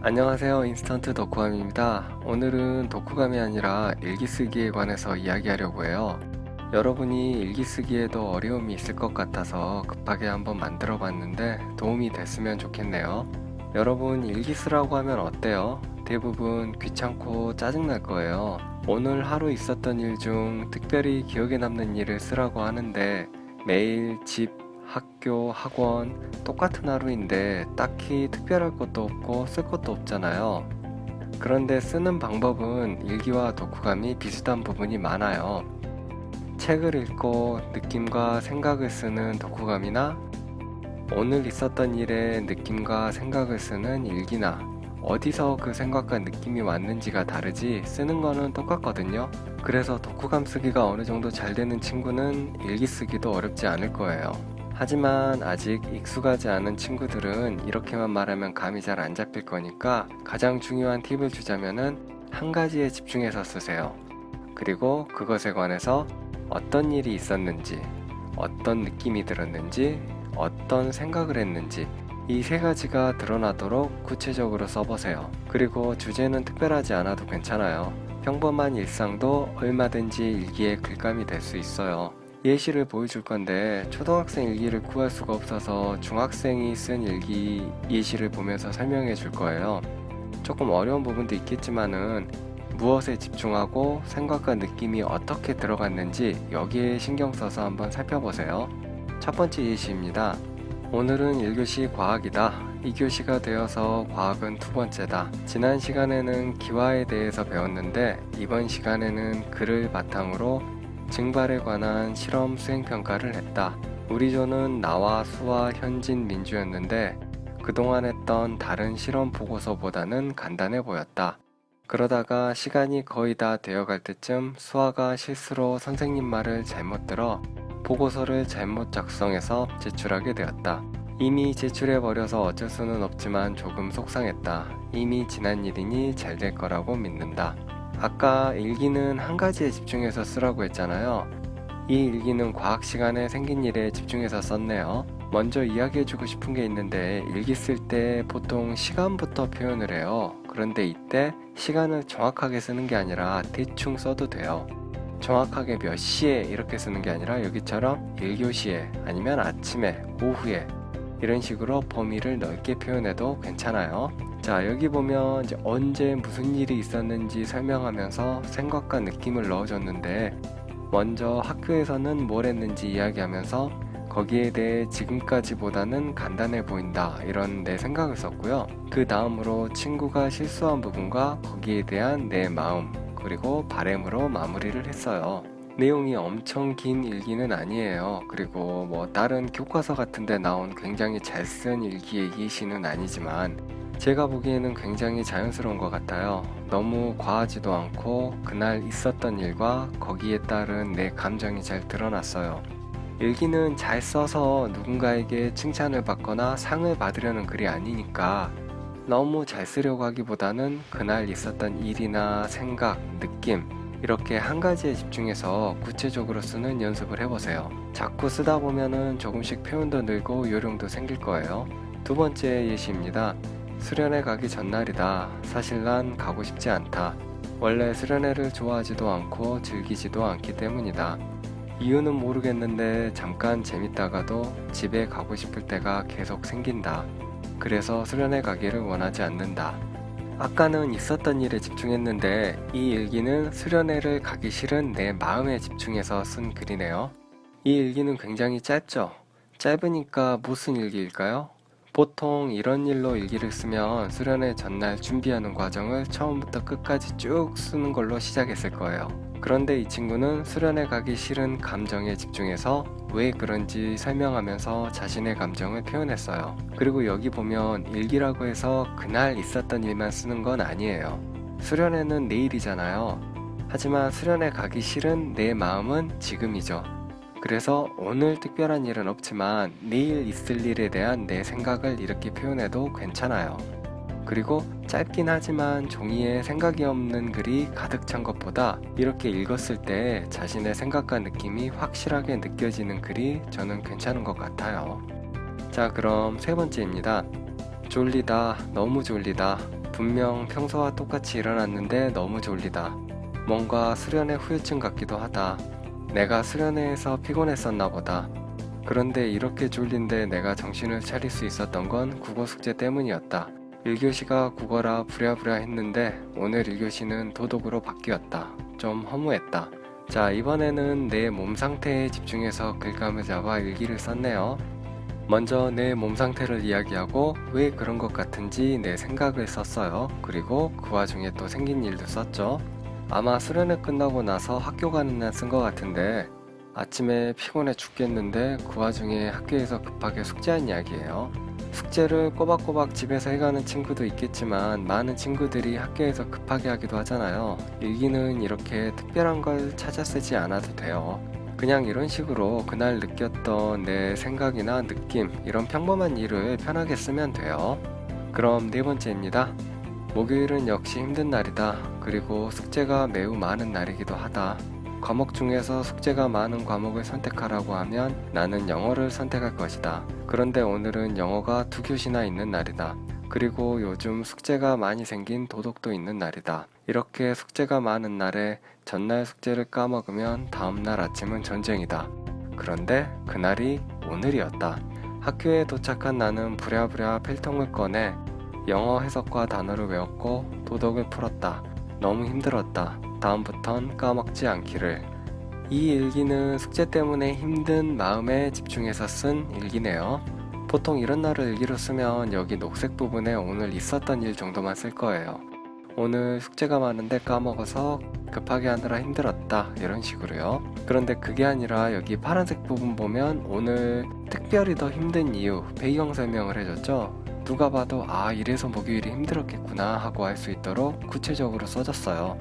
안녕하세요. 인스턴트 독후감입니다. 오늘은 독후감이 아니라 일기쓰기에 관해서 이야기하려고 해요. 여러분이 일기쓰기에도 어려움이 있을 것 같아서 급하게 한번 만들어 봤는데 도움이 됐으면 좋겠네요. 여러분, 일기 쓰라고 하면 어때요? 대부분 귀찮고 짜증날 거예요. 오늘 하루 있었던 일 중 특별히 기억에 남는 일을 쓰라고 하는데 매일 집, 학교, 학원 똑같은 하루인데 딱히 특별할 것도 없고 쓸 것도 없잖아요. 그런데 쓰는 방법은 일기와 독후감이 비슷한 부분이 많아요. 책을 읽고 느낌과 생각을 쓰는 독후감이나 오늘 있었던 일에 느낌과 생각을 쓰는 일기나 어디서 그 생각과 느낌이 왔는지가 다르지 쓰는 거는 똑같거든요. 그래서 독후감 쓰기가 어느 정도 잘 되는 친구는 일기 쓰기도 어렵지 않을 거예요. 하지만 아직 익숙하지 않은 친구들은 이렇게만 말하면 감이 잘 안 잡힐 거니까 가장 중요한 팁을 주자면은 한 가지에 집중해서 쓰세요. 그리고 그것에 관해서 어떤 일이 있었는지, 어떤 느낌이 들었는지, 어떤 생각을 했는지 이 세 가지가 드러나도록 구체적으로 써보세요. 그리고 주제는 특별하지 않아도 괜찮아요. 평범한 일상도 얼마든지 일기에 글감이 될 수 있어요. 예시를 보여줄 건데 초등학생 일기를 구할 수가 없어서 중학생이 쓴 일기 예시를 보면서 설명해 줄 거예요. 조금 어려운 부분도 있겠지만은 무엇에 집중하고 생각과 느낌이 어떻게 들어갔는지 여기에 신경 써서 한번 살펴보세요. 첫 번째 예시입니다. 오늘은 1교시 과학이다. 2교시가 되어서 과학은 두 번째다. 지난 시간에는 기와에 대해서 배웠는데 이번 시간에는 글을 바탕으로 증발에 관한 실험 수행평가를 했다. 우리 조는 나와 수와 현진, 민주였는데 그동안 했던 다른 실험 보고서보다는 간단해 보였다. 그러다가 시간이 거의 다 되어갈 때쯤 수아가 실수로 선생님 말을 잘못 들어 보고서를 잘못 작성해서 제출하게 되었다. 이미 제출해버려서 어쩔 수는 없지만 조금 속상했다. 이미 지난 일이니 잘 될 거라고 믿는다. 아까 일기는 한 가지에 집중해서 쓰라고 했잖아요. 이 일기는 과학 시간에 생긴 일에 집중해서 썼네요. 먼저 이야기해주고 싶은 게 있는데 일기 쓸 때 보통 시간부터 표현을 해요. 그런데 이때 시간을 정확하게 쓰는 게 아니라 대충 써도 돼요. 정확하게 몇 시에 이렇게 쓰는 게 아니라 여기처럼 1교시에 아니면 아침에, 오후에 이런 식으로 범위를 넓게 표현해도 괜찮아요. 자, 여기 보면 이제 언제 무슨 일이 있었는지 설명하면서 생각과 느낌을 넣어줬는데 먼저 학교에서는 뭘 했는지 이야기하면서 거기에 대해 지금까지보다는 간단해 보인다 이런 내 생각을 썼고요. 그 다음으로 친구가 실수한 부분과 거기에 대한 내 마음 그리고 바램으로 마무리를 했어요. 내용이 엄청 긴 일기는 아니에요. 그리고 뭐 다른 교과서 같은 데 나온 굉장히 잘 쓴 일기의 예시는 아니지만 제가 보기에는 굉장히 자연스러운 것 같아요. 너무 과하지도 않고 그날 있었던 일과 거기에 따른 내 감정이 잘 드러났어요. 일기는 잘 써서 누군가에게 칭찬을 받거나 상을 받으려는 글이 아니니까 너무 잘 쓰려고 하기보다는 그날 있었던 일이나 생각, 느낌 이렇게 한 가지에 집중해서 구체적으로 쓰는 연습을 해보세요. 자꾸 쓰다 보면은 조금씩 표현도 늘고 요령도 생길 거예요. 두 번째 예시입니다. 수련회 가기 전날이다. 사실 난 가고 싶지 않다. 원래 수련회를 좋아하지도 않고 즐기지도 않기 때문이다. 이유는 모르겠는데 잠깐 재밌다가도 집에 가고 싶을 때가 계속 생긴다. 그래서 수련회 가기를 원하지 않는다. 아까는 있었던 일에 집중했는데 이 일기는 수련회를 가기 싫은 내 마음에 집중해서 쓴 글이네요. 이 일기는 굉장히 짧죠? 짧으니까 무슨 일기일까요? 보통 이런 일로 일기를 쓰면 수련회 전날 준비하는 과정을 처음부터 끝까지 쭉 쓰는 걸로 시작했을 거예요. 그런데 이 친구는 수련회 가기 싫은 감정에 집중해서 왜 그런지 설명하면서 자신의 감정을 표현했어요. 그리고 여기 보면 일기라고 해서 그날 있었던 일만 쓰는 건 아니에요. 수련회는 내일이잖아요. 하지만 수련회 가기 싫은 내 마음은 지금이죠. 그래서 오늘 특별한 일은 없지만 내일 있을 일에 대한 내 생각을 이렇게 표현해도 괜찮아요. 그리고 짧긴 하지만 종이에 생각이 없는 글이 가득 찬 것보다 이렇게 읽었을 때 자신의 생각과 느낌이 확실하게 느껴지는 글이 저는 괜찮은 것 같아요. 자, 그럼 세 번째입니다. 졸리다, 너무 졸리다. 분명 평소와 똑같이 일어났는데 너무 졸리다. 뭔가 수련회 후유증 같기도 하다. 내가 수련회에서 피곤했었나 보다. 그런데 이렇게 졸린데 내가 정신을 차릴 수 있었던 건 국어 숙제 때문이었다. 1교시가 국어라 부랴부랴 했는데 오늘 1교시는 도덕으로 바뀌었다. 좀 허무했다. 자, 이번에는 내 몸 상태에 집중해서 글감을 잡아 일기를 썼네요. 먼저 내 몸 상태를 이야기하고 왜 그런 것 같은지 내 생각을 썼어요. 그리고 그 와중에 또 생긴 일도 썼죠. 아마 수련회 끝나고 나서 학교 가는 날 쓴 것 같은데 아침에 피곤해 죽겠는데 그 와중에 학교에서 급하게 숙제한 이야기예요. 숙제를 꼬박꼬박 집에서 해가는 친구도 있겠지만 많은 친구들이 학교에서 급하게 하기도 하잖아요. 일기는 이렇게 특별한 걸 찾아 쓰지 않아도 돼요. 그냥 이런 식으로 그날 느꼈던 내 생각이나 느낌, 이런 평범한 일을 편하게 쓰면 돼요. 그럼 네 번째입니다. 목요일은 역시 힘든 날이다. 그리고 숙제가 매우 많은 날이기도 하다. 과목 중에서 숙제가 많은 과목을 선택하라고 하면 나는 영어를 선택할 것이다. 그런데 오늘은 영어가 2교시나 있는 날이다. 그리고 요즘 숙제가 많이 생긴 도덕도 있는 날이다. 이렇게 숙제가 많은 날에 전날 숙제를 까먹으면 다음날 아침은 전쟁이다. 그런데 그날이 오늘이었다. 학교에 도착한 나는 부랴부랴 필통을 꺼내 영어 해석과 단어를 외웠고 도덕을 풀었다. 너무 힘들었다. 다음부턴 까먹지 않기를. 이 일기는 숙제 때문에 힘든 마음에 집중해서 쓴 일기네요. 보통 이런 날을 일기로 쓰면 여기 녹색 부분에 오늘 있었던 일 정도만 쓸 거예요. 오늘 숙제가 많은데 까먹어서 급하게 하느라 힘들었다, 이런 식으로요. 그런데 그게 아니라 여기 파란색 부분 보면 오늘 특별히 더 힘든 이유, 배경 설명을 해줬죠. 누가 봐도 아, 이래서 목요일이 힘들었겠구나 하고 할 수 있도록 구체적으로 써졌어요.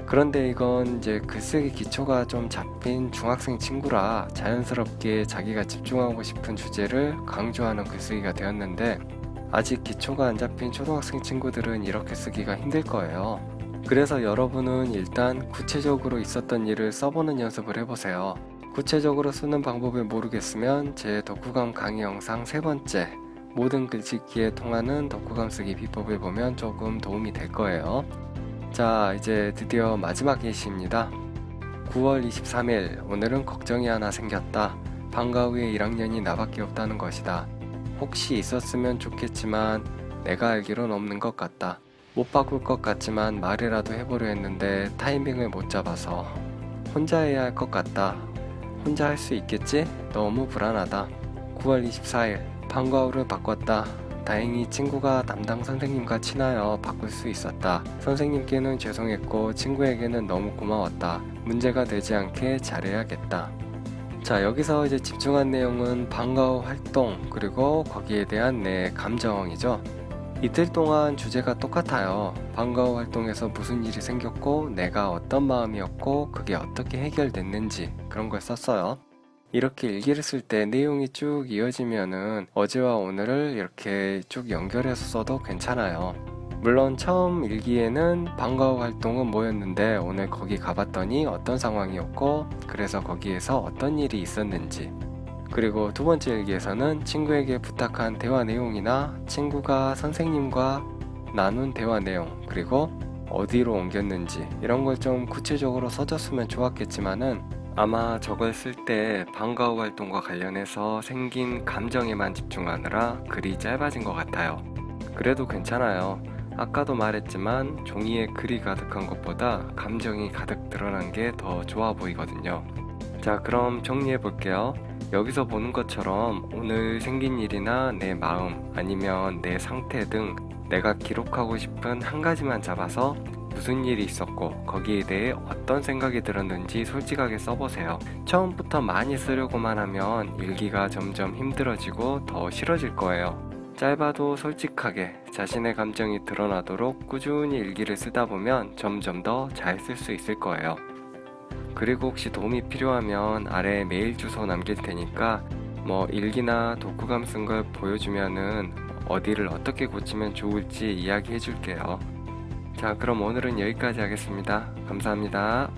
그런데 이건 이제 글쓰기 기초가 좀 잡힌 중학생 친구라 자연스럽게 자기가 집중하고 싶은 주제를 강조하는 글쓰기가 되었는데 아직 기초가 안 잡힌 초등학생 친구들은 이렇게 쓰기가 힘들 거예요. 그래서 여러분은 일단 구체적으로 있었던 일을 써보는 연습을 해보세요. 구체적으로 쓰는 방법을 모르겠으면 제 독후감 강의 영상 3번째 모든 글짓기에 통하는 독후감 쓰기 비법을 보면 조금 도움이 될 거예요. 자, 이제 드디어 마지막 예시입니다. 9월 23일, 오늘은 걱정이 하나 생겼다. 방과 후에 1학년이 나밖에 없다는 것이다. 혹시 있었으면 좋겠지만 내가 알기론 없는 것 같다. 못 바꿀 것 같지만 말이라도 해보려 했는데 타이밍을 못 잡아서 혼자 해야 할 것 같다. 혼자 할 수 있겠지? 너무 불안하다. 9월 24일, 방과 후를 바꿨다. 다행히 친구가 담당 선생님과 친하여 바꿀 수 있었다. 선생님께는 죄송했고 친구에게는 너무 고마웠다. 문제가 되지 않게 잘해야겠다. 자, 여기서 이제 집중한 내용은 방과 후 활동, 그리고 거기에 대한 내 감정이죠. 이틀 동안 주제가 똑같아요. 방과 후 활동에서 무슨 일이 생겼고 내가 어떤 마음이었고 그게 어떻게 해결됐는지, 그런 걸 썼어요. 이렇게 일기를 쓸 때 내용이 쭉 이어지면은 어제와 오늘을 이렇게 쭉 연결해서 써도 괜찮아요. 물론 처음 일기에는 방과 후 활동은 뭐였는데 오늘 거기 가봤더니 어떤 상황이었고 그래서 거기에서 어떤 일이 있었는지, 그리고 두 번째 일기에서는 친구에게 부탁한 대화 내용이나 친구가 선생님과 나눈 대화 내용, 그리고 어디로 옮겼는지 이런 걸 좀 구체적으로 써줬으면 좋았겠지만은 아마 저걸 쓸 때 방과 후 활동과 관련해서 생긴 감정에만 집중하느라 글이 짧아진 것 같아요. 그래도 괜찮아요. 아까도 말했지만 종이에 글이 가득한 것보다 감정이 가득 드러난 게 더 좋아 보이거든요. 자, 그럼 정리해 볼게요. 여기서 보는 것처럼 오늘 생긴 일이나 내 마음 아니면 내 상태 등 내가 기록하고 싶은 한 가지만 잡아서 무슨 일이 있었고 거기에 대해 어떤 생각이 들었는지 솔직하게 써보세요. 처음부터 많이 쓰려고만 하면 일기가 점점 힘들어지고 더 싫어질 거예요. 짧아도 솔직하게 자신의 감정이 드러나도록 꾸준히 일기를 쓰다 보면 점점 더 잘 쓸 수 있을 거예요. 그리고 혹시 도움이 필요하면 아래에 메일 주소 남길 테니까 뭐 일기나 독후감 쓴 걸 보여주면은 어디를 어떻게 고치면 좋을지 이야기해 줄게요. 자, 그럼 오늘은 여기까지 하겠습니다. 감사합니다.